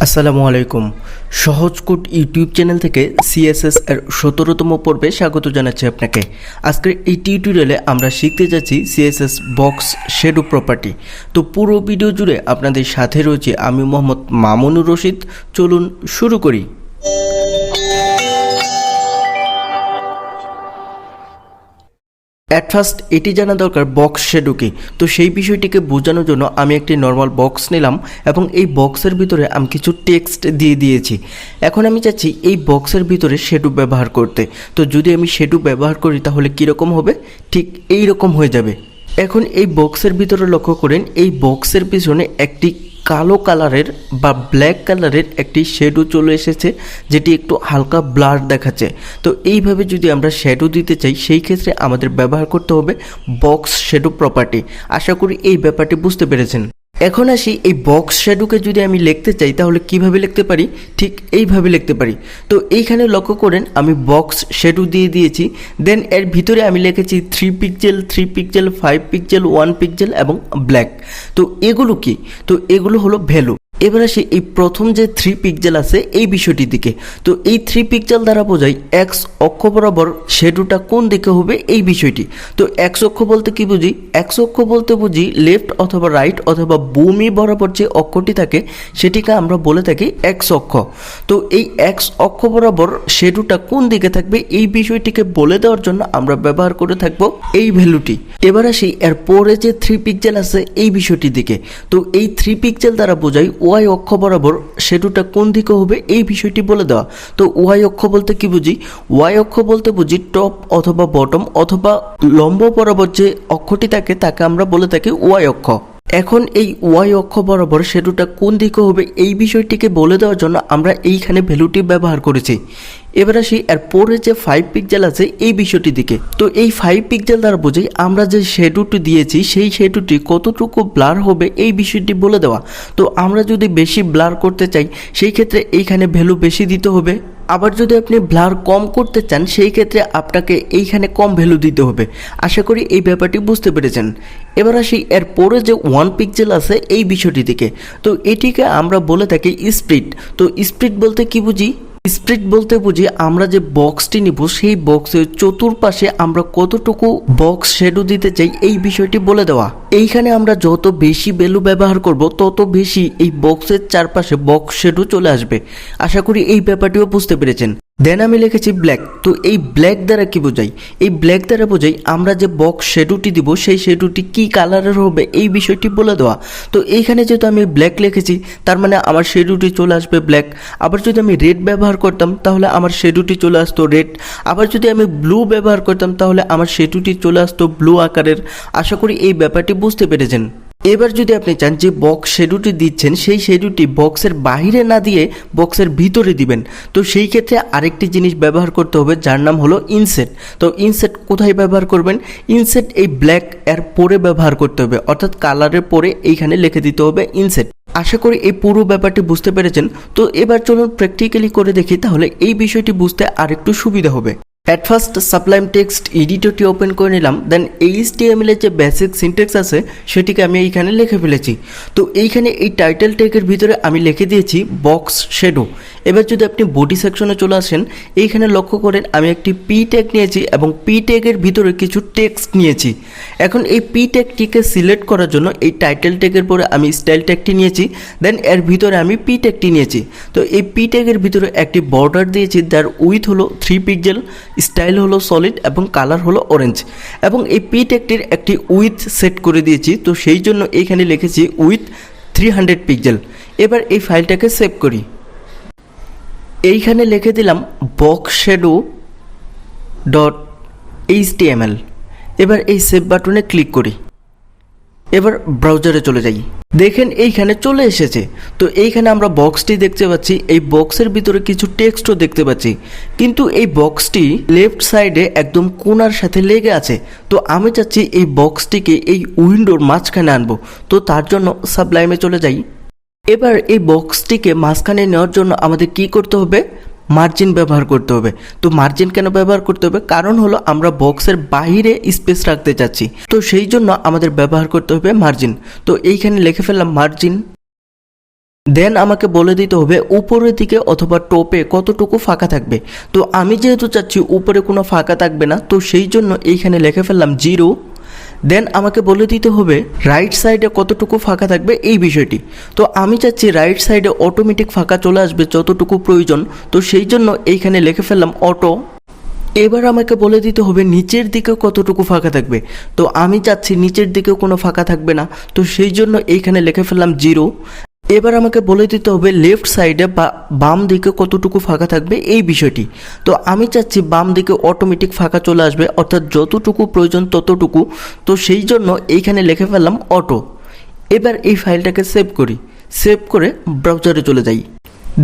আসসালামু আলাইকুম। সহজ কোড ইউটিউব চ্যানেল থেকে CSS এর 17তম পর্বে স্বাগত জানাচ্ছি আপনাকে। আজকের এই টিউটোরিয়ালে আমরা শিখতে যাচ্ছি CSS বক্স শ্যাডো প্রপার্টি। তো পুরো ভিডিও জুড়ে আপনাদের সাথে রয়েছে আমি মোহাম্মদ মামুনুর রশিদ। চলুন শুরু করি। অ্যাট ফার্স্ট এটি জানা দরকার বক্স শ্যাডো কি। তো সেই বিষয়টিকে বোঝানোর জন্য আমি একটি নর্মাল বক্স নিলাম এবং এই বক্সের ভিতরে আমি কিছু টেক্সট দিয়ে দিয়েছি। এখন আমি চাচ্ছি এই বক্সের ভিতরে শ্যাডো ব্যবহার করতে। তো যদি আমি শ্যাডো ব্যবহার করি তাহলে কীরকম হবে? ঠিক এই রকম হয়ে যাবে। এখন এই বক্সের ভিতরে লক্ষ্য করেন, এই বক্সের পিছনে একটি কালো কালারের বা ব্ল্যাক কালারের একটি শ্যাডো চলে এসেছে, যেটি একটু হালকা ব্লার দেখাচ্ছে। তো এইভাবে যদি আমরা শ্যাডো দিতে চাই সেই ক্ষেত্রে আমাদের ব্যবহার করতে হবে বক্স শ্যাডো প্রপার্টি। আশা করি এই ব্যাপারটি বুঝতে পেরেছেন। এখন আসি, এই বক্স শ্যাডোকে যদি আমি লিখতে চাই তাহলে কিভাবে লিখতে পারি? ঠিক এইভাবে লিখতে পারি। তো এইখানে লক্ষ্য করেন আমি বক্স শ্যাডো দিয়ে দিয়েছি, দেন এর ভিতরে আমি লিখেছি 3 পিক্সেল, 3 পিক্সেল, 5 পিক্সেল, 1 পিক্সেল এবং ব্ল্যাক। তো এগুলো কি? তো এগুলো হলো ভ্যালু। এবার আসি এই প্রথম যে 3 পিক্সেল আছে এই বিষয়টির দিকে। তো এই 3 পিক্সেল দ্বারা বোঝাই এক্স অক্ষ বরাবর শ্যাডোটা কোন দিকে হবে এই বিষয়টি। তো এক্স অক্ষ বলতে কি বুঝি? এক্স অক্ষ বলতে বুঝি লেফট অথবা রাইট অথবা ভূমি বরাবর যে অক্ষটি থাকে সেটিকে আমরা বলে থাকি এক্স অক্ষ। তো এই এক্স অক্ষ বরাবর শ্যাডোটা কোন দিকে থাকবে এই বিষয়টিকে বলে দেওয়ার জন্য আমরা ব্যবহার করে থাকবো এই ভ্যালুটি। এবার আসি এর পরে যে 3 পিক্সেল আছে এই বিষয়টির দিকে। তো এই 3 পিক্সেল দ্বারা বোঝাই ওয়াই অক্ষ বরাবর শ্যাডোটা কোন দিকে হবে এই বিষয়টি বলে দেওয়া। তো ওয়াই অক্ষ বলতে কি বুঝি? ওয়াই অক্ষ বলতে বুঝি টপ অথবা বটম অথবা লম্ব বরাবর যে অক্ষটি থাকে তাকে আমরা বলে থাকি ওয়াই অক্ষ। এখন এই ওয়াই অক্ষ বরাবর শ্যাডোটা কোন দিকে হবে এই বিষয়টিকে বলে দেওয়ার জন্য আমরা এইখানে ভ্যালুটি ব্যবহার করেছি। এবার আসি এর পরে যে 5 পিক্সেল আছে এই বিষয়টির দিকে। তো এই 5 পিক্সেল দ্বারা বোঝাই আমরা যে শ্যাডোটি দিয়েছি সেই শ্যাডোটি কতটুকু ব্লার হবে এই বিষয়টি বলে দেওয়া। তো আমরা যদি বেশি ব্লার করতে চাই সেই ক্ষেত্রে এইখানে ভ্যালু বেশি দিতে হবে। আবার যদি আপনি ব্লার কম করতে চান সেই ক্ষেত্রে আপনাকে এইখানে কম ভ্যালু দিতে হবে। আশা করি এই ব্যাপারটি বুঝতে পেরেছেন। এবার আসি এর পরে যে 1 পিক্সেল আছে এই বিষয়টি থেকে। তো এটিকে আমরা বলে থাকি স্প্লিট। তো স্প্লিট বলতে কি বুঝি? স্প্লিট বলতে বুঝি আমরা যে বক্সটি নিব সেই বক্সের চতুর্পাশে আমরা কতটুকু বক্স শ্যাডো দিতে চাই এই বিষয়টি বলে দেওয়া। এইখানে আমরা যত বেশি ভ্যালু ব্যবহার করব তত বেশি এই বক্সের চারপাশে বক্স শ্যাডো চলে আসবে। আশা করি এই ব্যাপারটিও বুঝতে পেরেছেন। দেন আমি লিখেছি ব্ল্যাক। তো এই ব্ল্যাক দ্বারা কি বোঝাই? এই ব্ল্যাক দ্বারা বোঝাই আমরা যে বক্স শ্যাডোটি দিব সেই শ্যাডোটি কি কালারের হবে এই বিষয়টি বলে দেওয়া। তো এইখানে যেহেতু আমি ব্ল্যাক লিখেছি তার মানে আমার শ্যাডোটি চলে আসবে ব্ল্যাক। আবার যদি আমি রেড ব্যবহার করতাম তাহলে আমার শ্যাডোটি চলে আসতো রেড। আবার যদি আমি ব্লু ব্যবহার করতাম তাহলে আমার শ্যাডোটি চলে আসতো ব্লু আকারের। আশা করি এই ব্যাপারটি বুঝতে পেরেছেন। এবার যদি আপনি চান যে বক্স শ্যাডোটি দিচ্ছেন সেই শ্যাডোটি বক্সের বাইরে না দিয়ে বক্সের ভিতরে দিবেন, তো সেই ক্ষেত্রে আরেকটি জিনিস ব্যবহার করতে হবে যার নাম হলো ইনসেট। তো ইনসেট কোথায় ব্যবহার করবেন? ইনসেট এই ব্ল্যাক এর পরে ব্যবহার করতে হবে, অর্থাৎ কালারের পরে এইখানে লিখে দিতে হবে ইনসেট। আশা করি এই পুরো ব্যাপারটি বুঝতে পেরেছেন। তো এবার চলুন প্র্যাকটিক্যালি করে দেখি, তাহলে এই বিষয়টি বুঝতে আরেকটু সুবিধা হবে। অ্যাট ফার্স্ট সাবলাইম টেক্সট এডিটরটি ওপেন করে নিলাম। দেন HTML এর যে বেসিক সিনট্যাক্স আছে সেটিকে আমি এইখানে লিখে ফেলেছি। তো এইখানে এই টাইটেল ট্যাগের ভিতরে আমি লিখে দিয়েছি বক্স শ্যাডো। এবার যদি আপনি বডি সেকশনে চলে আসেন, এইখানে লক্ষ্য করেন আমি একটি পি ট্যাগ নিয়েছি এবং পি ট্যাগের ভিতরে কিছু টেক্সট নিয়েছি। এখন এই পি ট্যাগটিকে সিলেক্ট করার জন্য এই টাইটেল ট্যাগের পরে আমি স্টাইল ট্যাগটি নিয়েছি, দেন এর ভিতরে আমি পি ট্যাগটি নিয়েছি। তো এই পি ট্যাগের ভিতরে একটি বর্ডার দিয়েছি যার উইথ হলো 3 পিক্সেল, স্টাইল হলো সলিড এবং কালার হলো অরেঞ্জ। এবং এই পি ট্যাগটির একটি উইথ সেট করে দিয়েছি, তো সেই জন্য এইখানে লিখেছি উইথ 300 পিক্সেল। এবার এই ফাইলটাকে সেভ করি। এইখানে লিখে দিলাম বক্স শ্যাডো .html। এবার এই সেভ বাটনে ক্লিক করি। এবার ব্রাউজারে চলে যাই। দেখেন এইখানে চলে এসেছে। তো এইখানে আমরা বক্সটি দেখতে পাচ্ছি, এই বক্সের ভিতরে কিছু টেক্সটও দেখতে পাচ্ছি, কিন্তু এই বক্সটি লেফট সাইডে একদম কোণার সাথে লেগে আছে। তো আমি চাচ্ছি এই বক্সটিকে এই উইন্ডোর মাঝখানে আনবো। তো তার জন্য সাবলাইমে চলে যাই। এবার এই বক্সটিকে মাঝখানে নেওয়ার জন্য আমাদের কি করতে হবে? মার্জিন ব্যবহার করতে হবে। তো মার্জিন কেন ব্যবহার করতে হবে? কারণ হলো আমরা বক্সের বাইরে স্পেস রাখতে চাচ্ছি, তো সেই জন্য আমাদের ব্যবহার করতে হবে মার্জিন। তো এইখানে লিখে ফেললাম মার্জিন। দেন আমাকে বলে দিতে হবে উপরের দিকে অথবা টপে কতটুকু ফাঁকা থাকবে। তো আমি যেহেতু চাচ্ছি উপরে কোনো ফাঁকা থাকবে না, তো সেই জন্য এইখানে লিখে ফেললাম 0। দেন আমাকে বলে দিতে হবে রাইট সাইডে কতটুকু ফাঁকা থাকবে এই বিষয়টি। তো আমি চাচ্ছি রাইট সাইডে অটোমেটিক ফাঁকা চলে আসবে যতটুকু প্রয়োজন, তো সেই জন্য এইখানে লিখে ফেললাম অটো। এবার আমাকে বলে দিতে হবে নিচের দিকে কতটুকু ফাঁকা থাকবে। তো আমি চাচ্ছি নিচের দিকেও কোনো ফাঁকা থাকবে না, তো সেই জন্য এইখানে লিখে ফেললাম 0। এবার আমাকে বলে দিতে হবে লেফট সাইডে বা বাম দিকে কতটুকু ফাঁকা থাকবে এই বিষয়টি। তো আমি চাচ্ছি বাম দিকে অটোমেটিক ফাঁকা চলে আসবে, অর্থাৎ যতটুকু প্রয়োজন ততটুকু, তো সেই জন্য এইখানে লিখে ফেললাম অটো। এবার এই ফাইলটাকে সেভ করি, সেভ করে ব্রাউজারে চলে যাই।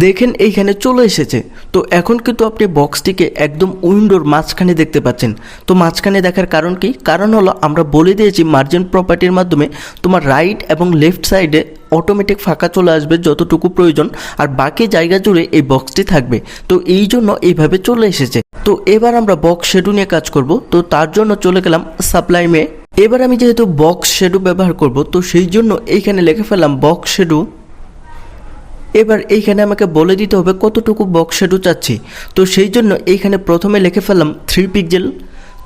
দেখেন এইখানে চলে এসেছে। তো এখন কিন্তু আপনি বক্সটিকে একদম উইন্ডোর মাঝখানে দেখতে পাচ্ছেন। তো মাঝখানে দেখার কারণ কি? কারণ হলো আমরা বলে দিয়েছি মার্জিন প্রপার্টির মাধ্যমে তোমার রাইট এবং লেফট সাইডে অটোমেটিক ফাঁকা চলে আসবে যতটুকু প্রয়োজন, আর বাকি জায়গা জুড়ে এই বক্সটি থাকবে। তো এই জন্য এইভাবে চলে এসেছে। তো এবার আমরা বক্স শেডো নিয়ে কাজ করব। তো তার জন্য চলে গেলাম সাপ্লাইমে। এবার আমি যেহেতু বক্স শেডো ব্যবহার করব, তো সেই জন্য এইখানে লিখে ফেললাম বক্স শেডো। এবার এইখানে আমাকে বলে দিতে হবে কতটুকু বক্স শেডো চাচ্ছি। তো সেই জন্য এইখানে প্রথমে লিখে ফেললাম 3 পিক্সেল।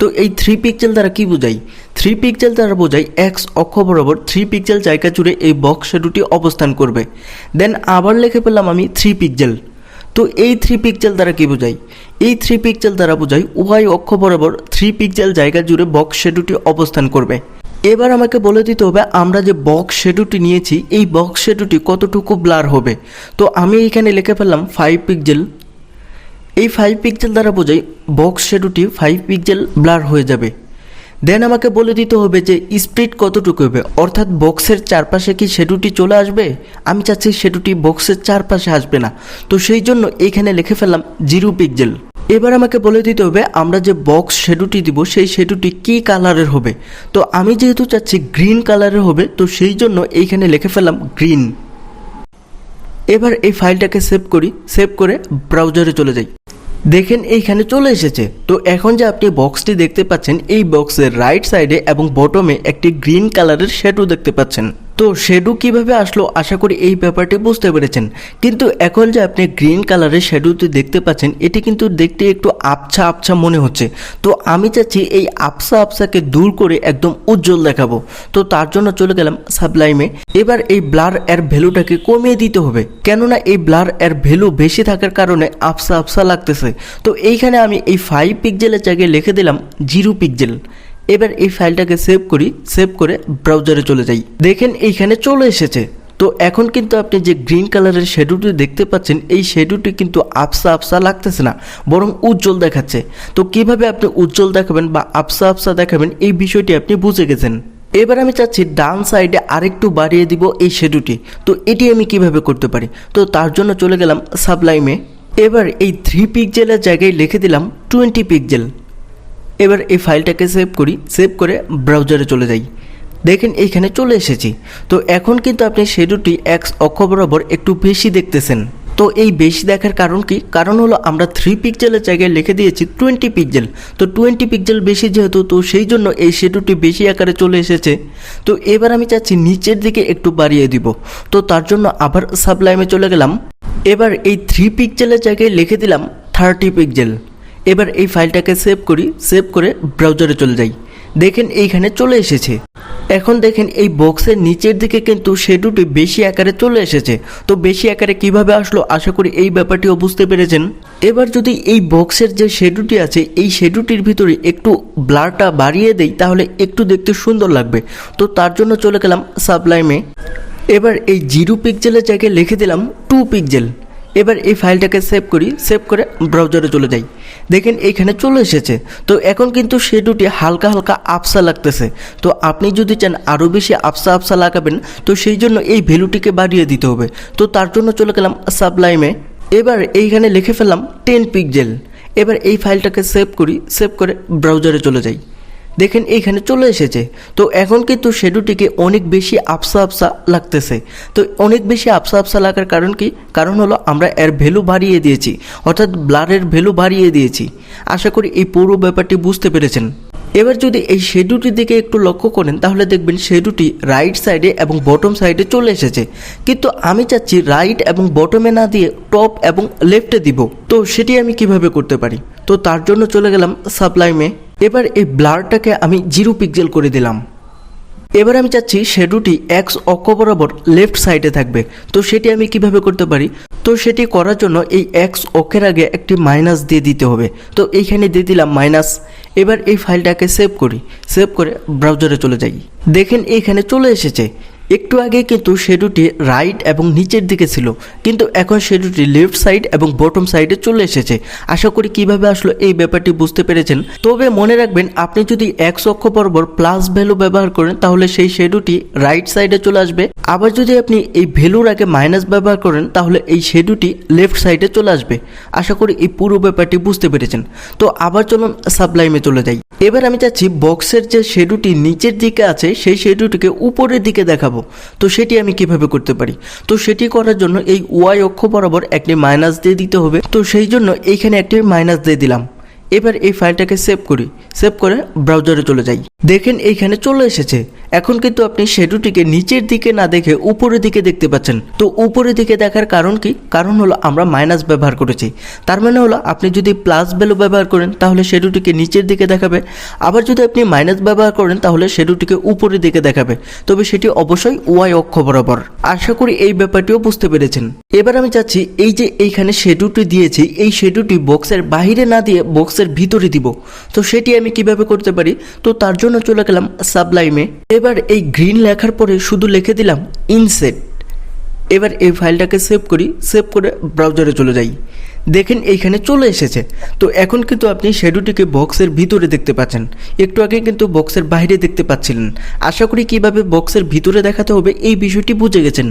তো এই 3 পিক্সেল দ্বারা কি বোঝাই? 3 পিক্সেল দ্বারা বোঝাই এক্স অক্ষ বরাবর 3 পিক্সেল জায়গা জুড়ে এই বক্স শেডোটি অবস্থান করবে। দেন আবার লিখে পেলাম আমি 3 পিক্সেল। তো এই 3 পিক্সেল দ্বারা কি বোঝাই? এই 3 পিক্সেল দ্বারা বোঝাই উভয় অক্ষ বরাবর 3 পিক্সেল জায়গা জুড়ে বক্স শেডোটি অবস্থান করবে। এবার আমাকে বলে দিতে হবে আমরা যে বক্স শেডোটি নিয়েছি এই বক্স শেডোটি কতটুকু ব্লার হবে। তো আমি এইখানে লিখে ফেললাম 5 পিক্সেল। এই 5 পিক্সেল দ্বারা বোঝাই বক্স শেডোটি 5 পিক্সেল ব্লার হয়ে যাবে। দেন আমাকে বলে দিতে হবে যে স্প্লিট কতটুকু হবে, অর্থাৎ বক্সের চারপাশে কি শেডোটি চলে আসবে। আমি চাচ্ছি শেডোটি বক্সের চারপাশে আসবে না, তো সেই জন্য এইখানে লিখে ফেললাম 0 পিক্সেল। এবার আমাকে বলে দিতে হবে আমরা যে বক্স শেডোটি দিব সেই শেডোটি কী কালারের হবে। তো আমি যেহেতু চাচ্ছি গ্রিন কালারের হবে, তো সেই জন্য এইখানে লিখে ফেললাম গ্রিন। এবার এই ফাইলটাকে সেভ করি, সেভ করে ব্রাউজারে চলে যাই। দেখেন এইখানে চলে এসেছে। তো এখন যে আপনি বক্সটি দেখতে পাচ্ছেন এই বক্সের রাইট সাইডে এবং বটমে একটি গ্রিন কালারের শ্যাডো দেখতে পাচ্ছেন। তো শ্যাডো কিভাবে আসলো আশা করি এই ব্যাপারটি বুঝতে পেরেছেন। কিন্তু এখন যে আপনি গ্রিন কালারের শ্যাডোটি দেখতে পাচ্ছেন এটি কিন্তু দেখতে একটু আবছা আবছা মনে হচ্ছে। তো আমি চাচ্ছি এই আবছা আবছাকে দূর করে একদম উজ্জ্বল দেখাবো। তো তার জন্য চলে গেলাম সাবলাইমে। এবার এই ব্লার এর ভ্যালুটাকে কমিয়ে দিতে হবে, কেননা এই ব্লার এর ভ্যালু বেশি থাকার কারণে আবছা আবছা লাগতেছে। তো এইখানে আমি এই 5 পিক্সেলের জায়গায় লিখে দিলাম 0 পিক্সেল। এবার এই ফাইলটাকে সেভ করি, সেভ করে ব্রাউজারে চলে যাই। দেখেন এইখানে চলে এসেছে। তো এখন কিন্তু আপনি যে গ্রিন কালারের শ্যাডোটি দেখতে পাচ্ছেন এই শ্যাডোটি কিন্তু আবছা আবছা লাগতেছে না, বরং উজ্জ্বল দেখাচ্ছে। তো কিভাবে আপনি উজ্জ্বল দেখাবেন বা আবছা আবছা দেখাবেন এই বিষয়টি আপনি বুঝে গেছেন। এবার আমি চাচ্ছি ডান সাইডে আরেকটু বাড়িয়ে দিব এই শ্যাডোটি। তো এটি আমি কিভাবে করতে পারি? তো তার জন্য চলে গেলাম সাবলাইমে। এবার এই 3 পিক্সেলের জায়গায় লিখে দিলাম 20 পিক্সেল। এবার এই ফাইলটাকে সেভ করি, সেভ করে ব্রাউজারে চলে যাই। দেখেন এইখানে চলে এসেছি। তো এখন কিন্তু আপনি শ্যাডোটি এক্স অক্ষ বরাবর একটু বেশি দেখতেছেন। তো এই বেশি দেখার কারণ কি? কারণ হলো আমরা 3 পিক্সেলের জায়গায় লিখে দিয়েছি 20 পিক্সেল। তো 20 পিক্সেল বেশি যেহেতু, তো সেই জন্য এই শ্যাডোটি বেশি আকারে চলে এসেছে। তো এবার আমি চাচ্ছি নিচের দিকে একটু বাড়িয়ে দিব। তো তার জন্য আবার সাবলাইমে চলে গেলাম। এবার এই 3 পিক্সেলের জায়গায় লিখে দিলাম 30 পিক্সেল। এবার এই ফাইলটাকে সেভ করি, সেভ করে ব্রাউজারে চলে যাই। দেখেন এইখানে চলে এসেছে। এখন দেখেন এই বক্সের নিচের দিকে কিন্তু শ্যাডোটি বেশি আকারে চলে এসেছে। তো বেশি আকারে কিভাবে আসলো আশা করি এই ব্যাপারটিও বুঝতে পেরেছেন। এবার যদি এই বক্সের যে শ্যাডোটি আছে এই শ্যাডোটির ভিতরে একটু ব্লারটা বাড়িয়ে দেই তাহলে একটু দেখতে সুন্দর লাগবে। তো তার জন্য চলে গেলাম সাবলাইমে। এবার এই 0 পিক্সেলের জায়গায় লিখে দিলাম 2 পিক্সেল। এবার এই ফাইলটাকে সেভ করি, সেভ করে ব্রাউজারে চলে যাই। দেখেন এইখানে চলে এসেছে। তো এখন কিন্তু শ্যাডোটি হালকা হালকা আবছা লাগতেছে। তো আপনি যদি চান আরও বেশি আবছা আবছা লাগাবেন তো সেই জন্য এই ভ্যালুটিকে বাড়িয়ে দিতে হবে। তো তার জন্য চলে গেলাম সাবলাইমে। এবার এইখানে লিখে ফেললাম 10 পিক্সেল। এবার এই ফাইলটাকে সেভ করি, সেভ করে ব্রাউজারে চলে যাই। দেখেন এইখানে চলে এসেছে। তো এখন কিন্তু শ্যাডোটিকে অনেক বেশি আবছা আবছা লাগতেছে। তো অনেক বেশি আবছা আবছা লাগার কারণ কি? কারণ হলো আমরা এর ভ্যালু বাড়িয়ে দিয়েছি, অর্থাৎ ব্লারের ভ্যালু বাড়িয়ে দিয়েছি। আশা করি এই পুরো ব্যাপারটি বুঝতে পেরেছেন। এবার যদি এই শেডুটির দিকে একটু লক্ষ্য করেন তাহলে দেখবেন শেডুটি রাইট সাইডে এবং বটম সাইডে চলে এসেছে, কিন্তু আমি চাচ্ছি রাইট এবং বটমে না দিয়ে টপ এবং লেফটে দিব। তো সেটি আমি কিভাবে করতে পারি? তো তার জন্য চলে গেলাম সাবলাইমে। এবার এই ব্লারটাকে আমি 0 পিক্সেল করে দিলাম। এবার আমি চাচ্ছি শেডুটি এক্স অক্ষ বরাবর লেফট সাইডে থাকবে। তো সেটি আমি কিভাবে করতে পারি? তো সেটি করার জন্য এই এক্স অক্ষের আগে একটি মাইনাস দিয়ে দিতে হবে। তো এইখানে দিয়ে দিলাম মাইনাস। এবার এই ফাইলটাকে সেভ করি, সেভ করে ব্রাউজারে চলে যাই। দেখেন এইখানে চলে এসেছে। একটু আগে কিন্তু শেডুটি রাইট এবং নিচের দিকে ছিল, কিন্তু এখন শেডুটি লেফট সাইড এবং বটম সাইডে চলে এসেছে। আশা করি কিভাবে আসলো এই ব্যাপারটি বুঝতে পেরেছেন। তবে মনে রাখবেন, আপনি যদি এক্স অক্ষ বরাবর প্লাস ভ্যালু ব্যবহার করেন তাহলে সেই শেডুটি রাইট সাইডে চলে আসবে। আবার যদি আপনি এই ভ্যালুর আগে মাইনাস ব্যবহার করেন তাহলে এই শেডুটি লেফট সাইডে চলে আসবে। আশা করি এই পুরো ব্যাপারটি বুঝতে পেরেছেন। তো আবার চলুন সাবলাইমে চলে যাই। এবার আমি চাচ্ছি বক্সের যে শেডুটি নিচের দিকে আছে সেই শেডুটিকে উপরের দিকে দেখাবো। তো সেটি আমি কিভাবে করতে পারি? তো সেটি করার জন্য এই ওয়াই অক্ষ বরাবর একটি মাইনাস দিয়ে দিতে হবে। তো সেই জন্য এইখানে একটি মাইনাস দিয়ে দিলাম। এবার এই ফাইলটাকে সেভ করি, সেভ করে ব্রাউজারে চলে যাই। দেখেন এইখানে চলে এসেছে। এখন কিন্তু আপনি শেডুটিকে নিচের দিকে না দেখে উপরের দিকে দেখতে পাচ্ছেন। তো উপরের দিকে দেখার কারণ কি? কারণ হলো আমরা মাইনাস ব্যবহার করেছি। তার মানে হলো আপনি যদি প্লাস ভ্যালু ব্যবহার করেন তাহলে শেডুটিকে নিচের দিকে দেখাবে, আবার যদি আপনি মাইনাস ব্যবহার করেন তাহলে শেডুটিকে উপরের দিকে দেখাবে। তবে সেটি অবশ্যই ওয়াই অক্ষ বরাবর। আশা করি এই ব্যাপারটিও বুঝতে পেরেছেন। এবার আমি চাচ্ছি এই যে এইখানে শেডুটি দিয়েছি, এই শেডুটি বক্সের বাইরে না দিয়ে বক্সের ভিতরে দিব। তো সেটি আমি কিভাবে করতে পারি? তো তার জন্য চলে গেলাম সাবলাইমে। এবার এই গ্রিন লেখার পরে শুধু লিখে দিলাম ইনসেট। এবার এই ফাইলটাকে সেভ করি, সেভ করে ব্রাউজারে চলে যাই। দেখেন এইখানে চলে এসেছে। তো এখন কিন্তু আপনি শেডুটিকে বক্সের ভিতরে দেখতে পাচ্ছেন, একটু আগে কিন্তু বক্সের বাইরে দেখতে পাচ্ছিলেন। আশা করি কিভাবে বক্সের ভিতরে দেখাতে হবে এই বিষয়টি বুঝে গেছেন।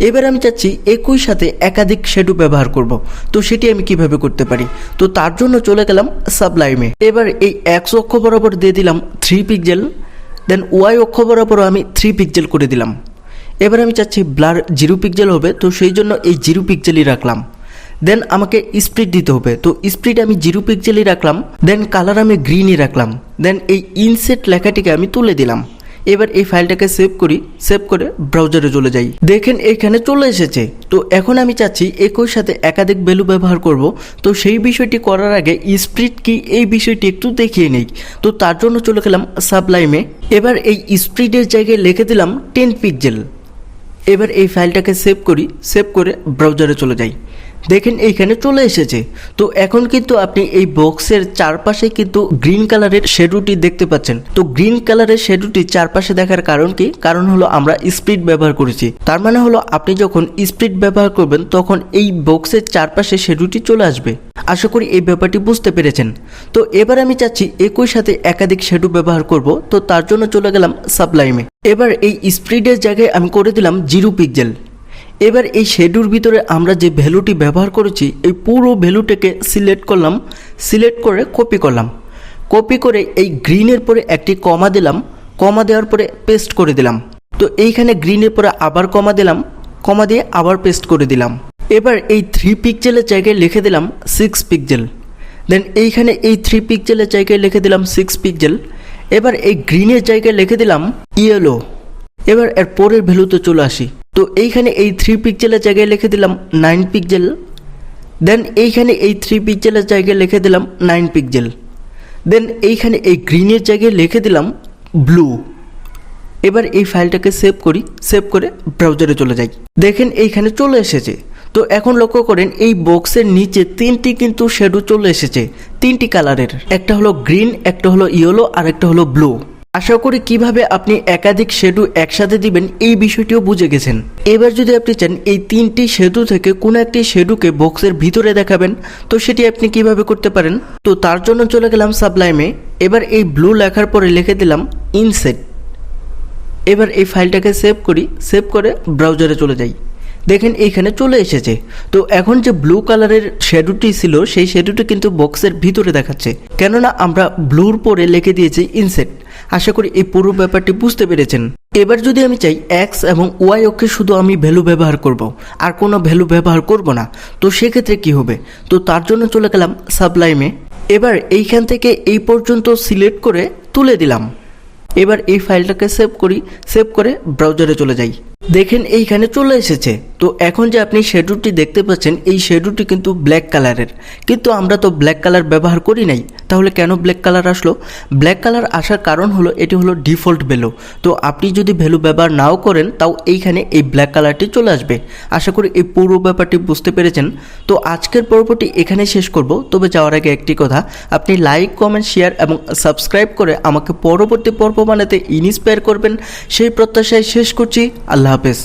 এবার আমি চাচ্ছি একই সাথে একাধিক শেডু ব্যবহার করব। তো সেটি আমি কিভাবে করতে পারি? তো তার জন্য চলে গেলাম সাবলাইমে। এবার এই এক্স অক্ষ বরাবর দিয়ে দিলাম 3 পিক্সেল, দেন ওয়াই অক্ষ বরাবর আমি 3 পিক্সেল করে দিলাম। এবার আমি চাচ্ছি ব্লার 0 পিক্সেল হবে, তো সেই জন্য এই 0 পিক্সেলই রাখলাম। দেন আমাকে স্প্লিট দিতে হবে, তো স্প্লিট আমি 0 পিক্সেলই রাখলাম। দেন কালার আমি গ্রিনই রাখলাম। দেন এই ইনসেট লেখাটিকে আমি তুলে দিলাম। এবার এই ফাইলটাকে সেভ করি, সেভ করে ব্রাউজারে চলে যাই। দেখেন এখানে চলে এসেছে। তো এখন আমি চাচ্ছি একই সাথে একাধিক ভ্যালু ব্যবহার করব। তো সেই বিষয়টি করার আগে স্প্লিট কি এই বিষয়টি একটু দেখিয়ে নেই। তো তার জন্য চলে গেলাম সাবলাইমে। এবার এই স্প্লিটের জায়গায় লিখে দিলাম 10 পিক্সেল। এবার এই ফাইলটাকে সেভ করি, সেভ করে ব্রাউজারে চলে যাই। দেখেন এইখানে চলে এসেছে। তো এখন কিন্তু আপনি এই বক্সের চারপাশে কিন্তু গ্রিন কালারের শেডুটি দেখতে পাচ্ছেন। তো গ্রিন কালারের শেডুটি চারপাশে দেখার কারণ কি? কারণ হলো আমরা স্প্লিট ব্যবহার করেছি। তার মানে হলো আপনি যখন স্প্লিট ব্যবহার করবেন তখন এই বক্সের চারপাশে শেডুটি চলে আসবে। আশা করি এই ব্যাপারটি বুঝতে পেরেছেন। তো এবার আমি চাচ্ছি একই সাথে একাধিক শেডু ব্যবহার করব। তো তার জন্য চলে গেলাম সাবলাইমে। এবার এই স্প্লিটের জায়গায় আমি করে দিলাম 0 পিক্সেল। এবার এই শেডুর ভিতরে আমরা যে ভ্যালুটি ব্যবহার করেছি এই পুরো ভ্যালুটাকে সিলেক্ট করলাম, সিলেক্ট করে কপি করলাম। কপি করে এই গ্রিনের পরে একটি কমা দিলাম, কমা দেওয়ার পরে পেস্ট করে দিলাম। তো এইখানে গ্রিনের পরে আবার কমা দিলাম, কমা দিয়ে আবার পেস্ট করে দিলাম। এবার এই 3 পিক্সেলের জায়গায় লিখে দিলাম 6 পিক্সেল। দেন এইখানে এই 3 পিক্সেলের জায়গায় লিখে দিলাম 6 পিক্সেল। এবার এই গ্রিনের জায়গায় লিখে দিলাম ইয়েলো। এবার এর পরের ভ্যালুতে চলে আসি। তো এইখানে এই 3 পিক্সেলের জায়গায় লিখে দিলাম 9 পিক্সেল। দেন এইখানে এই 3 পিক্সেলের জায়গায় লিখে দিলাম 9 পিক্সেল। দেন এইখানে এই গ্রিনের জায়গায় লিখে দিলাম ব্লু। এবার এই ফাইলটাকে সেভ করি, সেভ করে ব্রাউজারে চলে যাই। দেখেন এইখানে চলে এসেছে। তো এখন লক্ষ্য করেন এই বক্সের নিচে 3টি কিন্তু শ্যাডো চলে এসেছে, 3টি কালারের। একটা হলো গ্রিন, একটা হলো ইয়েলো আর একটা হলো ব্লু। আশা করি কিভাবে আপনি একাধিক শ্যাডো একসাথে দিবেন এই বিষয়টিও বুঝে গেছেন। এবার যদি আপনি চান এই 3টি শ্যাডো থেকে কোনো একটি শ্যাডোকে বক্সের ভিতরে দেখাবেন, তো সেটি আপনি কিভাবে করতে পারেন? তো তার জন্য চলে গেলাম সাবলাইমে। এবার এই ব্লু লেখার পরে লিখে দিলাম ইনসেট। এবার এই ফাইলটাকে সেভ করি, সেভ করে ব্রাউজারে চলে যাই। দেখেন এইখানে চলে এসেছে। তো এখন যে ব্লু কালারের শ্যাডোটি ছিল সেই শ্যাডোটি কিন্তু বক্সের ভিতরে দেখাচ্ছে, কেননা আমরা ব্লুর পরে লিখে দিয়েছি ইনসেট। আশা করি এই পুরো ব্যাপারটি বুঝতে পেরেছেন। এবার যদি আমি চাই এক্স এবং ওয়াই অক্ষে শুধু আমি ভ্যালু ব্যবহার করব, আর কোনো ভ্যালু ব্যবহার করব না, তো সেক্ষেত্রে কি হবে? তো তার জন্য চলে গেলাম সাবলাইমে। এবার এইখান থেকে এই পর্যন্ত সিলেক্ট করে তুলে দিলাম। এবার এই ফাইলটাকে সেভ করি, সেভ করে ব্রাউজারে চলে যাই। দেখেন এইখানে চলে এসেছে। তো এখন যে আপনি শ্যাডোটি দেখতে পাচ্ছেন, এই শ্যাডোটি কিন্তু ব্ল্যাক কালারের, কিন্তু আমরা তো ব্ল্যাক কালার ব্যবহার করি নাই। তাহলে কেন ব্ল্যাক কালার আসলো? ব্ল্যাক কালার আসার কারণ হলো এটি হলো ডিফল্ট ভ্যালু। তো আপনি যদি ভ্যালু ব্যবহার নাও করেন তাও এইখানে এই ব্ল্যাক কালারটি চলে আসবে। আশা করি এই পুরো ব্যাপারটি বুঝতে পেরেছেন। তো আজকের পর্বটি এখানে শেষ করব। তবে যাওয়ার আগে একটি কথা, আপনি লাইক, কমেন্ট, শেয়ার এবং সাবস্ক্রাইব করে আমাকে পরবর্তী পর্ব বানাতে ইন্সপায়ার করবেন, সেই প্রত্যাশায় শেষ করছি। আল্লাহ হাফেজ।